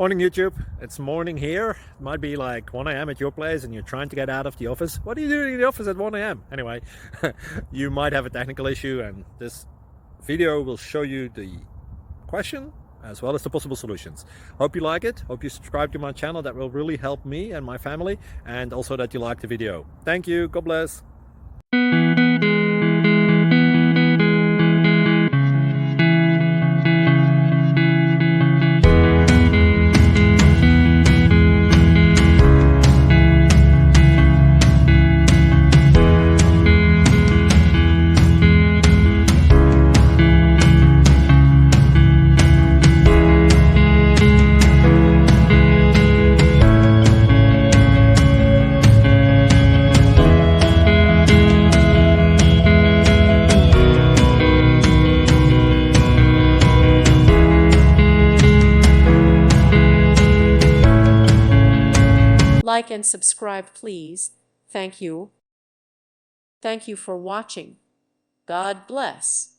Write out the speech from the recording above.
Morning YouTube, it's morning here. It might be like 1 a.m. at your place and you're trying to get out of the office. What are you doing in the office at 1 a.m.? Anyway, you might have a technical issue and this video will show you the question as well as the possible solutions. Hope you like it, hope you subscribe to my channel. That will really help me and my family, and also that you like the video. Thank you, God bless. Like and subscribe, please. Thank you. Thank you for watching. God bless.